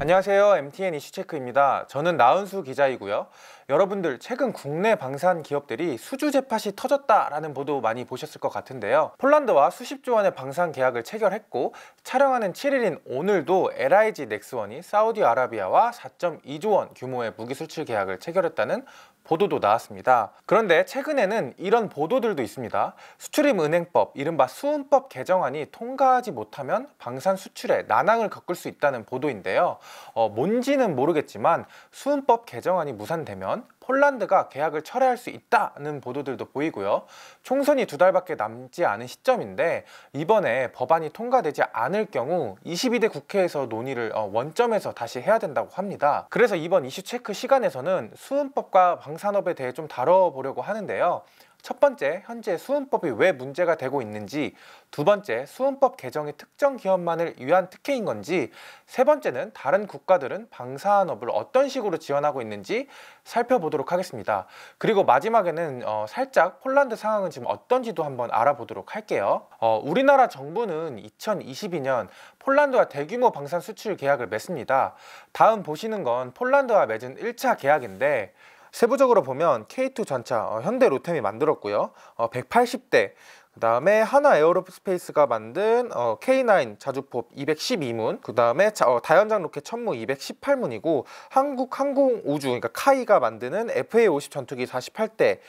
안녕하세요. MTN 이슈체크입니다. 저는 나은수 기자이고요. 여러분들 최근 국내 방산 기업들이 수주 재팟이 터졌다라는 보도 많이 보셨을 것 같은데요. 폴란드와 수십조 원의 방산 계약을 체결했고 촬영하는 7일인 오늘도 LIG 넥스원이 사우디아라비아와 4.2조 원 규모의 무기 수출 계약을 체결했다는 보도도 나왔습니다. 그런데 최근에는 이런 보도들도 있습니다. 수출입은행법, 이른바 수은법 개정안이 통과하지 못하면 방산 수출에 난항을 겪을 수 있다는 보도인데요. 뭔지는 모르겠지만 수은법 개정안이 무산되면 폴란드가 계약을 철회할 수 있다는 보도들도 보이고요. 총선이 2달밖에 남지 않은 시점인데 이번에 법안이 통과되지 않을 경우 22대 국회에서 논의를 원점에서 다시 해야 된다고 합니다. 그래서 이번 이슈 체크 시간에서는 수은법과 방산업에 대해 좀 다뤄보려고 하는데요. 첫 번째, 현재 수은법이 왜 문제가 되고 있는지, 두 번째, 수은법 개정이 특정 기업만을 위한 특혜인 건지, 세 번째는 다른 국가들은 방산업을 어떤 식으로 지원하고 있는지 살펴보도록 하겠습니다. 그리고 마지막에는 살짝 폴란드 상황은 지금 어떤지도 한번 알아보도록 할게요. 우리나라 정부는 2022년 폴란드와 대규모 방산 수출 계약을 맺습니다. 다음 보시는 건 폴란드와 맺은 1차 계약인데 세부적으로 보면 K2전차, 현대 로템이 만들었고요. 180대, 그 다음에 하나 에어로스페이스가 만든 K9 자주포 212문, 그 다음에 다연장 로켓 천무 218문이고 한국항공우주, 그러니까 카이가 만드는 FA50 전투기 48대,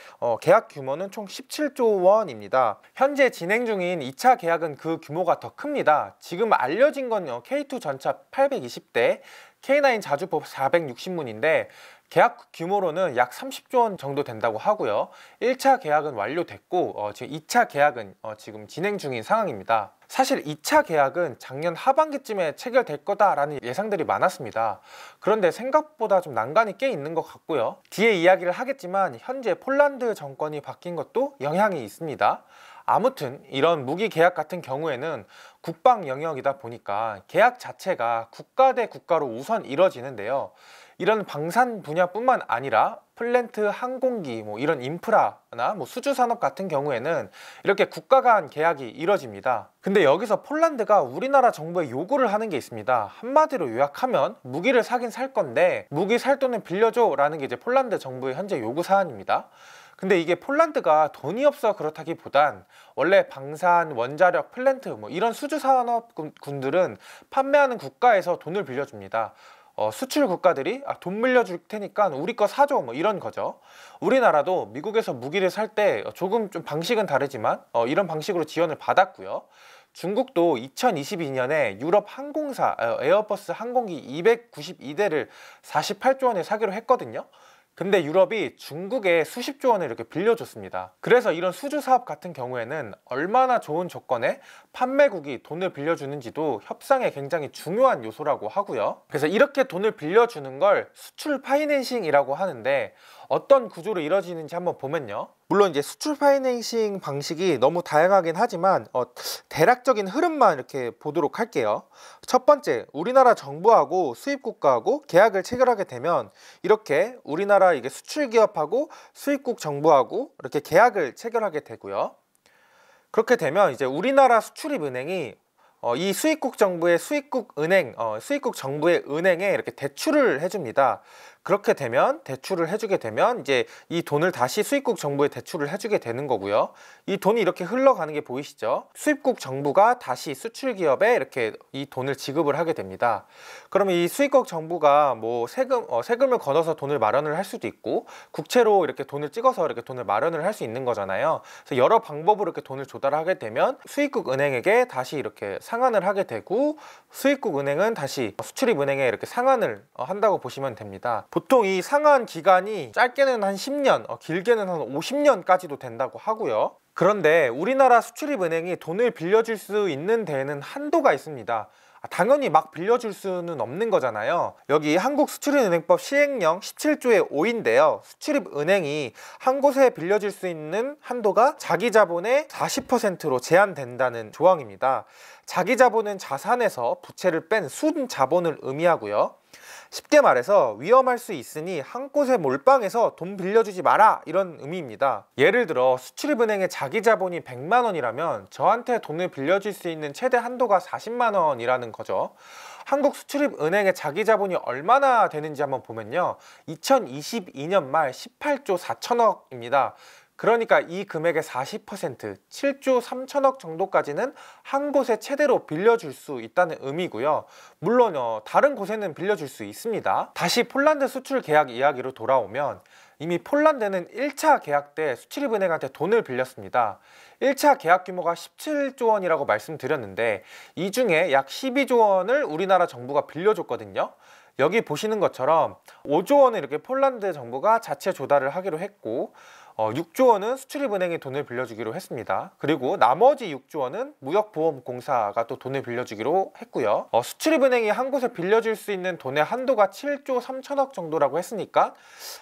계약 규모는 총 17조 원입니다. 현재 진행 중인 2차 계약은 그 규모가 더 큽니다. 지금 알려진 건 K2 전차 820대, K9 자주포 460문인데 계약 규모로는 약 30조 원 정도 된다고 하고요. 1차 계약은 완료됐고 지금 2차 계약은 지금 진행 중인 상황입니다. 사실 2차 계약은 작년 하반기쯤에 체결될 거다라는 예상들이 많았습니다. 그런데 생각보다 좀 난관이 꽤 있는 것 같고요. 뒤에 이야기를 하겠지만 현재 폴란드 정권이 바뀐 것도 영향이 있습니다. 아무튼 이런 무기 계약 같은 경우에는 국방 영역이다 보니까 계약 자체가 국가 대 국가로 우선 이뤄지는데요. 이런 방산 분야뿐만 아니라 플랜트, 항공기, 이런 인프라나 수주 산업 같은 경우에는 이렇게 국가 간 계약이 이뤄집니다. 근데 여기서 폴란드가 우리나라 정부에 요구를 하는 게 있습니다. 한마디로 요약하면 무기를 사긴 살 건데 무기 살 돈을 빌려줘 라는 게 이제 폴란드 정부의 현재 요구 사안입니다. 근데 이게 폴란드가 돈이 없어 그렇다기보단 원래 방산, 원자력, 플랜트 이런 수주 산업군들은 판매하는 국가에서 돈을 빌려줍니다. 수출 국가들이 돈 물려줄 테니까 우리 거 사줘 이런 거죠. 우리나라도 미국에서 무기를 살 때 조금 좀 방식은 다르지만 이런 방식으로 지원을 받았고요. 중국도 2022년에 유럽 항공사 에어버스 항공기 292대를 48조 원에 사기로 했거든요. 근데 유럽이 중국에 수십조 원을 이렇게 빌려줬습니다. 그래서 이런 수주 사업 같은 경우에는 얼마나 좋은 조건에 판매국이 돈을 빌려주는지도 협상에 굉장히 중요한 요소라고 하고요. 그래서 이렇게 돈을 빌려주는 걸 수출 파이낸싱이라고 하는데 어떤 구조로 이루어지는지 한번 보면요. 물론 이제 수출 파이낸싱 방식이 너무 다양하긴 하지만 대략적인 흐름만 이렇게 보도록 할게요. 첫 번째, 우리나라 정부하고 수입국가하고 계약을 체결하게 되면 이렇게 우리나라 이게 수출 기업하고 수입국 정부하고 이렇게 계약을 체결하게 되고요. 그렇게 되면 이제 우리나라 수출입은행이 이 수입국 정부의 수입국 정부의 은행에 이렇게 대출을 해줍니다. 그렇게 되면 대출을 해주게 되면 이제 이 돈을 다시 수입국 정부에 대출을 해주게 되는 거고요. 이 돈이 이렇게 흘러가는 게 보이시죠? 수입국 정부가 다시 수출 기업에 이렇게 이 돈을 지급을 하게 됩니다. 그러면 이 수입국 정부가 세금을 걷어서 돈을 마련을 할 수도 있고 국채로 이렇게 돈을 찍어서 이렇게 돈을 마련을 할 수 있는 거잖아요. 그래서 여러 방법으로 이렇게 돈을 조달하게 되면 수입국 은행에게 다시 이렇게 상환을 하게 되고 수입국 은행은 다시 수출입은행에 이렇게 상환을 한다고 보시면 됩니다. 보통 이 상환 기간이 짧게는 한 10년, 길게는 한 50년까지도 된다고 하고요. 그런데 우리나라 수출입은행이 돈을 빌려줄 수 있는 데에는 한도가 있습니다. 당연히 막 빌려줄 수는 없는 거잖아요. 여기 한국수출입은행법 시행령 17조의 5인데요. 수출입은행이 한 곳에 빌려줄 수 있는 한도가 자기 자본의 40%로 제한된다는 조항입니다. 자기 자본은 자산에서 부채를 뺀 순자본을 의미하고요. 쉽게 말해서 위험할 수 있으니 한 곳에 몰빵해서 돈 빌려주지 마라, 이런 의미입니다. 예를 들어 수출입은행의 자기 자본이 100만 원이라면 저한테 돈을 빌려줄 수 있는 최대 한도가 40만 원이라는 거죠. 한국 수출입은행의 자기 자본이 얼마나 되는지 한번 보면요, 2022년 말 18조 4천억입니다. 그러니까 이 금액의 40%, 7조 3천억 정도까지는 한 곳에 최대로 빌려줄 수 있다는 의미고요. 물론 다른 곳에는 빌려줄 수 있습니다. 다시 폴란드 수출 계약 이야기로 돌아오면, 이미 폴란드는 1차 계약 때 수출입은행한테 돈을 빌렸습니다. 1차 계약 규모가 17조 원이라고 말씀드렸는데 이 중에 약 12조 원을 우리나라 정부가 빌려줬거든요. 여기 보시는 것처럼 5조 원을 이렇게 폴란드 정부가 자체 조달을 하기로 했고, 6조 원은 수출입은행이 돈을 빌려주기로 했습니다. 그리고 나머지 6조 원은 무역보험공사가 또 돈을 빌려주기로 했고요. 수출입은행이 한 곳에 빌려줄 수 있는 돈의 한도가 7조 3천억 정도라고 했으니까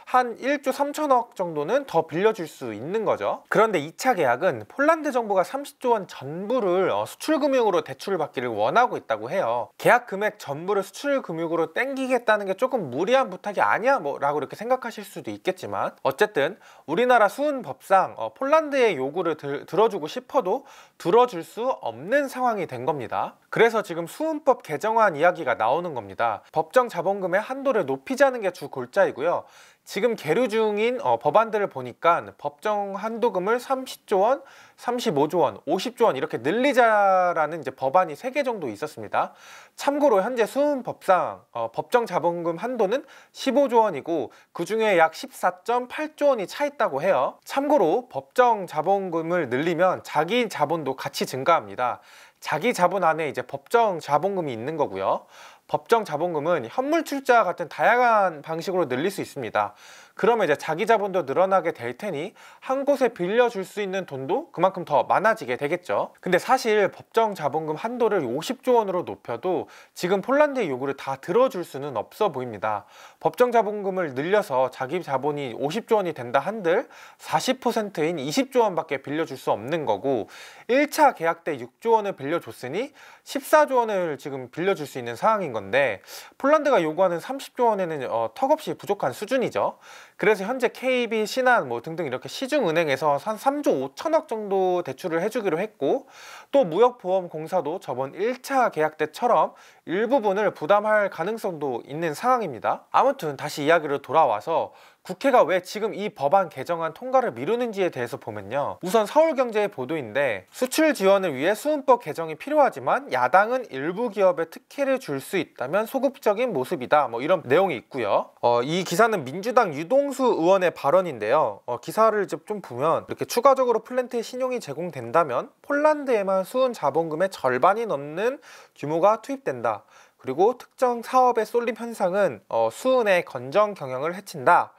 한 1조 3천억 정도는 더 빌려줄 수 있는 거죠. 그런데 2차 계약은 폴란드 정부가 30조 원 전부를 수출금융으로 대출을 받기를 원하고 있다고 해요. 계약 금액 전부를 수출금융으로 땡기겠다는 게 조금 무리한 부탁이 아니야? 라고 이렇게 생각하실 수도 있겠지만, 어쨌든 우리나라 수은법상 폴란드의 요구를 들어주고 싶어도 들어줄 수 없는 상황이 된 겁니다. 그래서 지금 수은법 개정안 이야기가 나오는 겁니다. 법정 자본금의 한도를 높이자는 게 주 골자이고요. 지금 계류 중인 법안들을 보니까 법정 한도금을 30조 원, 35조 원, 50조 원 이렇게 늘리자라는 이제 법안이 3개 정도 있었습니다. 참고로 현재 수은법상 법정 자본금 한도는 15조 원이고 그 중에 약 14.8조 원이 차 있다고 해요. 참고로 법정 자본금을 늘리면 자기 자본도 같이 증가합니다. 자기 자본 안에 이제 법정 자본금이 있는 거고요. 법정 자본금은 현물 출자 같은 다양한 방식으로 늘릴 수 있습니다. 그러면 이제 자기 자본도 늘어나게 될 테니 한 곳에 빌려줄 수 있는 돈도 그만큼 더 많아지게 되겠죠. 근데 사실 법정 자본금 한도를 50조 원으로 높여도 지금 폴란드의 요구를 다 들어줄 수는 없어 보입니다. 법정 자본금을 늘려서 자기 자본이 50조 원이 된다 한들 40%인 20조 원밖에 빌려줄 수 없는 거고, 1차 계약 때 6조 원을 빌려줬으니 14조 원을 지금 빌려줄 수 있는 상황인 건데, 폴란드가 요구하는 30조 원에는 턱없이 부족한 수준이죠. 그래서 현재 KB, 신한 등등 이렇게 시중은행에서 한 3조 5천억 정도 대출을 해주기로 했고, 또 무역보험공사도 저번 1차 계약 때처럼 일부분을 부담할 가능성도 있는 상황입니다. 아무튼 다시 이야기로 돌아와서 국회가 왜 지금 이 법안 개정안 통과를 미루는지에 대해서 보면요, 우선 서울경제의 보도인데, 수출 지원을 위해 수은법 개정이 필요하지만 야당은 일부 기업에 특혜를 줄 수 있다면 소극적인 모습이다, 이런 내용이 있고요. 이 기사는 민주당 유동수 의원의 발언인데요, 기사를 좀 보면 이렇게 추가적으로 플랜트에 신용이 제공된다면 폴란드에만 수은 자본금의 절반이 넘는 규모가 투입된다. 그리고 특정 사업의 쏠림 현상은 수은의 건전 경영을 해친다.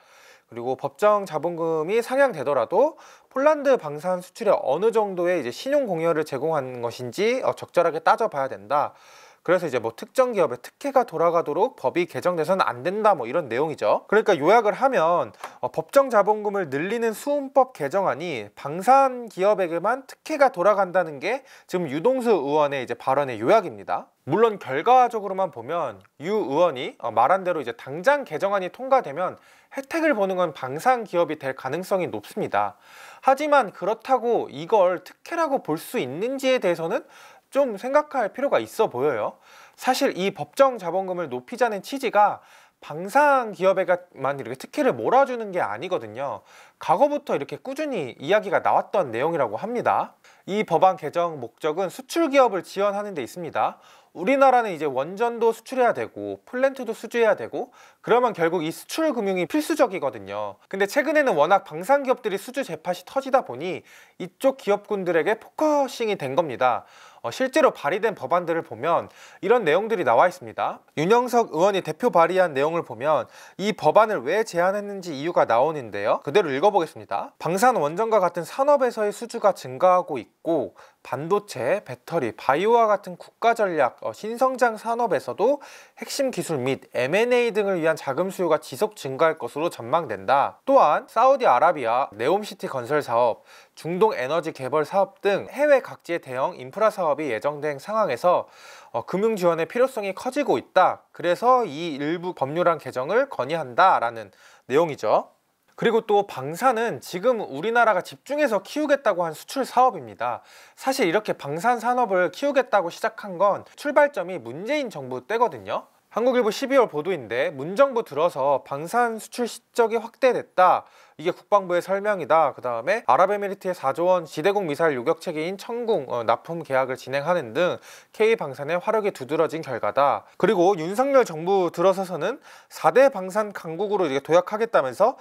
그리고 법정 자본금이 상향되더라도 폴란드 방산 수출에 어느 정도의 이제 신용 공여를 제공하는 것인지 적절하게 따져봐야 된다. 그래서 이제 특정 기업에 특혜가 돌아가도록 법이 개정돼서는 안 된다, 이런 내용이죠. 그러니까 요약을 하면 법정 자본금을 늘리는 수은법 개정안이 방산 기업에게만 특혜가 돌아간다는 게 지금 유동수 의원의 이제 발언의 요약입니다. 물론 결과적으로만 보면 유 의원이 말한 대로 이제 당장 개정안이 통과되면 혜택을 보는 건 방산 기업이 될 가능성이 높습니다. 하지만 그렇다고 이걸 특혜라고 볼 수 있는지에 대해서는 좀 생각할 필요가 있어 보여요. 사실 이 법정 자본금을 높이자는 취지가 방산 기업에만 이렇게 특혜를 몰아주는 게 아니거든요. 과거부터 이렇게 꾸준히 이야기가 나왔던 내용이라고 합니다. 이 법안 개정 목적은 수출 기업을 지원하는 데 있습니다. 우리나라는 이제 원전도 수출해야 되고 플랜트도 수주해야 되고, 그러면 결국 이 수출 금융이 필수적이거든요. 근데 최근에는 워낙 방산 기업들이 수주 재팟이 터지다 보니 이쪽 기업군들에게 포커싱이 된 겁니다. 실제로 발의된 법안들을 보면 이런 내용들이 나와 있습니다. 윤영석 의원이 대표 발의한 내용을 보면 이 법안을 왜 제안했는지 이유가 나오는데요, 그대로 읽어보겠습니다. 방산 원전과 같은 산업에서의 수주가 증가하고 있고, 반도체, 배터리, 바이오와 같은 국가 전략, 신성장 산업에서도 핵심 기술 및 M&A 등을 위한 자금 수요가 지속 증가할 것으로 전망된다. 또한 사우디아라비아 네옴시티 건설 사업, 중동 에너지 개발 사업 등 해외 각지의 대형 인프라 사업이 예정된 상황에서 금융 지원의 필요성이 커지고 있다. 그래서 이 일부 법률안 개정을 건의한다라는 내용이죠. 그리고 또 방산은 지금 우리나라가 집중해서 키우겠다고 한 수출 사업입니다. 사실 이렇게 방산 산업을 키우겠다고 시작한 건 출발점이 문재인 정부 때거든요. 한국일보 12월 보도인데 문정부 들어서 방산 수출 실적이 확대됐다. 이게 국방부의 설명이다. 그 다음에 아랍에미리트의 4조 원 지대공 미사일 요격 체계인 천궁 납품 계약을 진행하는 등 K방산의 화력이 두드러진 결과다. 그리고 윤석열 정부 들어서서는 4대 방산 강국으로 이제 도약하겠다면서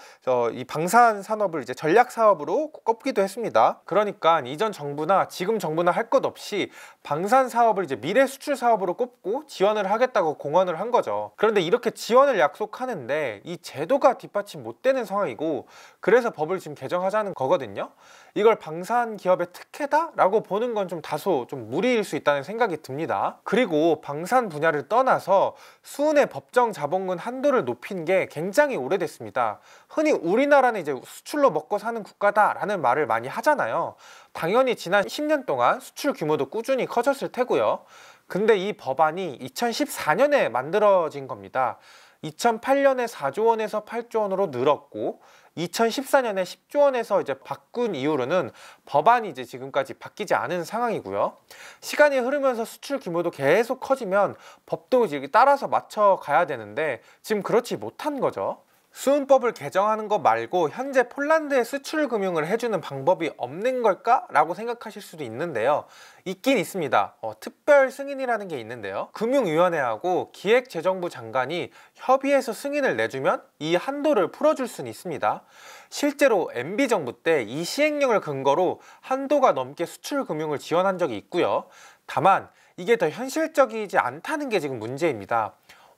이 방산 산업을 이제 전략 사업으로 꼽기도 했습니다. 그러니까 이전 정부나 지금 정부나 할 것 없이 방산 사업을 이제 미래 수출 사업으로 꼽고 지원을 하겠다고 공언을 한 거죠. 그런데 이렇게 지원을 약속하는데 이 제도가 뒷받침 못 되는 상황이고, 그래서 법을 지금 개정하자는 거거든요. 이걸 방산 기업의 특혜다? 라고 보는 건 좀 다소 무리일 수 있다는 생각이 듭니다. 그리고 방산 분야를 떠나서 수은의 법정 자본금 한도를 높인 게 굉장히 오래됐습니다. 흔히 우리나라는 이제 수출로 먹고 사는 국가다라는 말을 많이 하잖아요. 당연히 지난 10년 동안 수출 규모도 꾸준히 커졌을 테고요. 근데 이 법안이 2014년에 만들어진 겁니다. 2008년에 4조 원에서 8조 원으로 늘었고 2014년에 10조 원에서 이제 바꾼 이후로는 법안이 이제 지금까지 바뀌지 않은 상황이고요. 시간이 흐르면서 수출 규모도 계속 커지면 법도 이제 따라서 맞춰 가야 되는데 지금 그렇지 못한 거죠. 수은법을 개정하는 것 말고 현재 폴란드에 수출 금융을 해주는 방법이 없는 걸까? 라고 생각하실 수도 있는데요. 있긴 있습니다. 특별 승인이라는 게 있는데요. 금융위원회하고 기획재정부 장관이 협의해서 승인을 내주면 이 한도를 풀어줄 수는 있습니다. 실제로 MB정부 때 이 시행령을 근거로 한도가 넘게 수출 금융을 지원한 적이 있고요. 다만 이게 더 현실적이지 않다는 게 지금 문제입니다.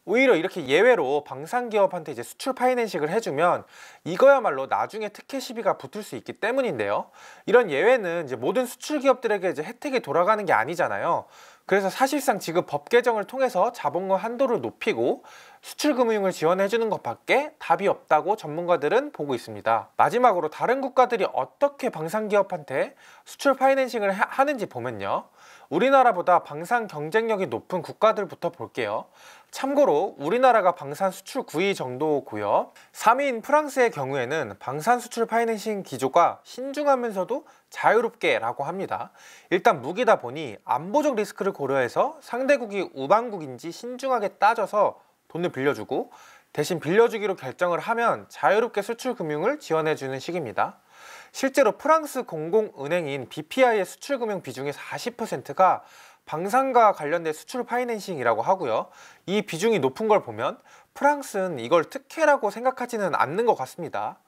오히려 이렇게 예외로 방산기업한테 이제 수출 파이낸싱을 해주면 이거야말로 나중에 특혜 시비가 붙을 수 있기 때문인데요. 이런 예외는 이제 모든 수출 기업들에게 이제 혜택이 돌아가는 게 아니잖아요. 그래서 사실상 지금 법 개정을 통해서 자본금 한도를 높이고 수출 금융을 지원해주는 것밖에 답이 없다고 전문가들은 보고 있습니다. 마지막으로 다른 국가들이 어떻게 방산기업한테 수출 파이낸싱을 하는지 보면요. 우리나라보다 방산 경쟁력이 높은 국가들부터 볼게요. 참고로 우리나라가 방산 수출 9위 정도고요. 3위인 프랑스의 경우에는 방산 수출 파이낸싱 기조가 신중하면서도 자유롭게 라고 합니다. 일단 무기다 보니 안보적 리스크를 고려해서 상대국이 우방국인지 신중하게 따져서 돈을 빌려주고 대신 빌려주기로 결정을 하면 자유롭게 수출 금융을 지원해주는 식입니다. 실제로 프랑스 공공은행인 BPI의 수출금융 비중의 40%가 방산과 관련된 수출 파이낸싱이라고 하고요. 이 비중이 높은 걸 보면 프랑스는 이걸 특혜라고 생각하지는 않는 것 같습니다.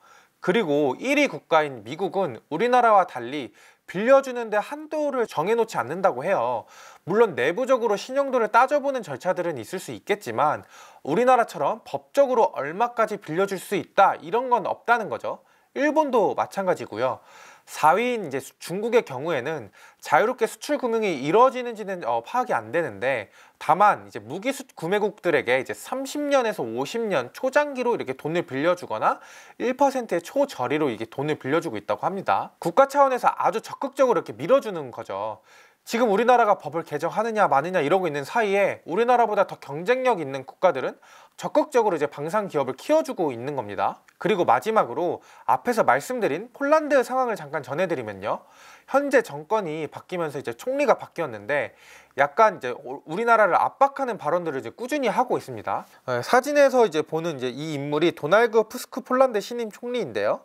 그리고 1위 국가인 미국은 우리나라와 달리 빌려주는데 한도를 정해놓지 않는다고 해요. 물론 내부적으로 신용도를 따져보는 절차들은 있을 수 있겠지만 우리나라처럼 법적으로 얼마까지 빌려줄 수 있다 이런 건 없다는 거죠. 일본도 마찬가지고요. 4위인 이제 중국의 경우에는 자유롭게 수출 금융이 이루어지는지는 파악이 안 되는데, 다만 이제 무기 구매국들에게 이제 30년에서 50년 초장기로 이렇게 돈을 빌려주거나 1%의 초저리로 이게 돈을 빌려주고 있다고 합니다. 국가 차원에서 아주 적극적으로 이렇게 밀어주는 거죠. 지금 우리나라가 법을 개정하느냐 마느냐 이러고 있는 사이에 우리나라보다 더 경쟁력 있는 국가들은 적극적으로 이제 방산 기업을 키워주고 있는 겁니다. 그리고 마지막으로 앞에서 말씀드린 폴란드 상황을 잠깐 전해드리면요. 현재 정권이 바뀌면서 이제 총리가 바뀌었는데 약간 이제 우리나라를 압박하는 발언들을 이제 꾸준히 하고 있습니다. 사진에서 이제 보는 이제 이 인물이 도날드 투스크 폴란드 신임 총리인데요.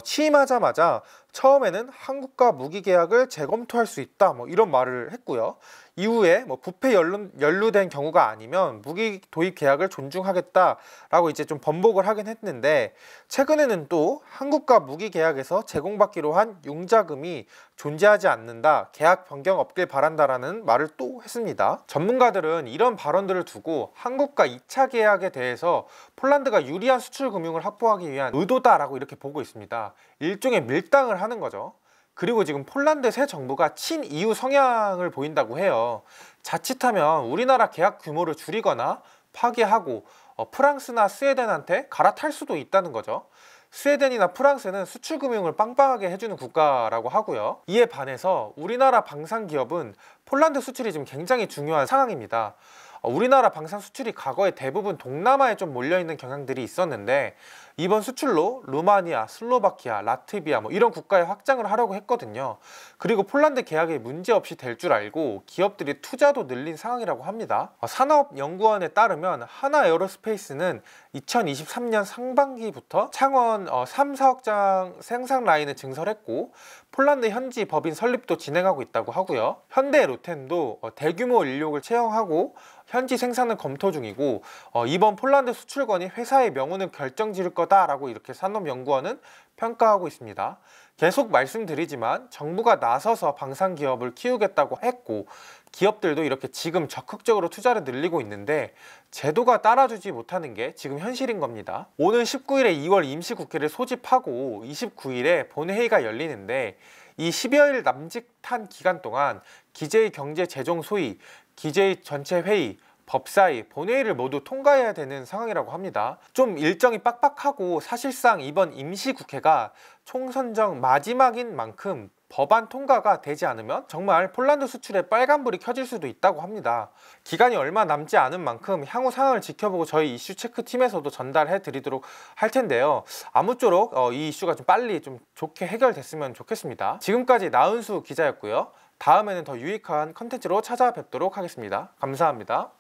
취임하자마자 처음에는 한국과 무기 계약을 재검토할 수 있다 뭐 이런 말을 했고요. 이후에 뭐 부패 연루된 경우가 아니면 무기 도입 계약을 존중하겠다라고 이제 좀 번복을 하긴 했는데, 최근에는 또 한국과 무기 계약에서 제공받기로 한 융자금이 존재하지 않는다, 계약 변경 없길 바란다라는 말을 또 했습니다. 전문가들은 이런 발언들을 두고 한국과 2차 계약에 대해서 폴란드가 유리한 수출 금융을 확보하기 위한 의도다라고 이렇게 보고 있습니다. 일종의 밀당을 하는 거죠. 그리고 지금 폴란드 새 정부가 친EU 성향을 보인다고 해요. 자칫하면 우리나라 계약 규모를 줄이거나 파기하고 프랑스나 스웨덴한테 갈아탈 수도 있다는 거죠. 스웨덴이나 프랑스는 수출 금융을 빵빵하게 해주는 국가라고 하고요. 이에 반해서 우리나라 방산 기업은 폴란드 수출이 지금 굉장히 중요한 상황입니다. 우리나라 방산 수출이 과거에 대부분 동남아에 좀 몰려있는 경향들이 있었는데 이번 수출로 루마니아, 슬로바키아, 라트비아 이런 국가에 확장을 하려고 했거든요. 그리고 폴란드 계약이 문제없이 될 줄 알고 기업들이 투자도 늘린 상황이라고 합니다. 산업연구원에 따르면 하나에어로스페이스는 2023년 상반기부터 창원 3, 4억 장 생산 라인을 증설했고 폴란드 현지 법인 설립도 진행하고 있다고 하고요. 현대 로텐도 대규모 인력을 채용하고 현지 생산을 검토 중이고 이번 폴란드 수출건이 회사의 명운을 결정지을 거다라고 이렇게 산업연구원은 평가하고 있습니다. 계속 말씀드리지만 정부가 나서서 방산기업을 키우겠다고 했고 기업들도 이렇게 지금 적극적으로 투자를 늘리고 있는데 제도가 따라주지 못하는 게 지금 현실인 겁니다. 오늘 19일에 2월 임시국회를 소집하고 29일에 본회의가 열리는데 이 10여일 남짓한 기간 동안 기재위 경제재정소위, 기재위 전체회의, 법사위, 본회의를 모두 통과해야 되는 상황이라고 합니다. 좀 일정이 빡빡하고 사실상 이번 임시국회가 총선정 마지막인 만큼 법안 통과가 되지 않으면 정말 폴란드 수출에 빨간불이 켜질 수도 있다고 합니다. 기간이 얼마 남지 않은 만큼 향후 상황을 지켜보고 저희 이슈 체크팀에서도 전달해 드리도록 할 텐데요. 아무쪼록 이 이슈가 좀 빨리 좀 좋게 해결됐으면 좋겠습니다. 지금까지 나은수 기자였고요. 다음에는 더 유익한 컨텐츠로 찾아뵙도록 하겠습니다. 감사합니다.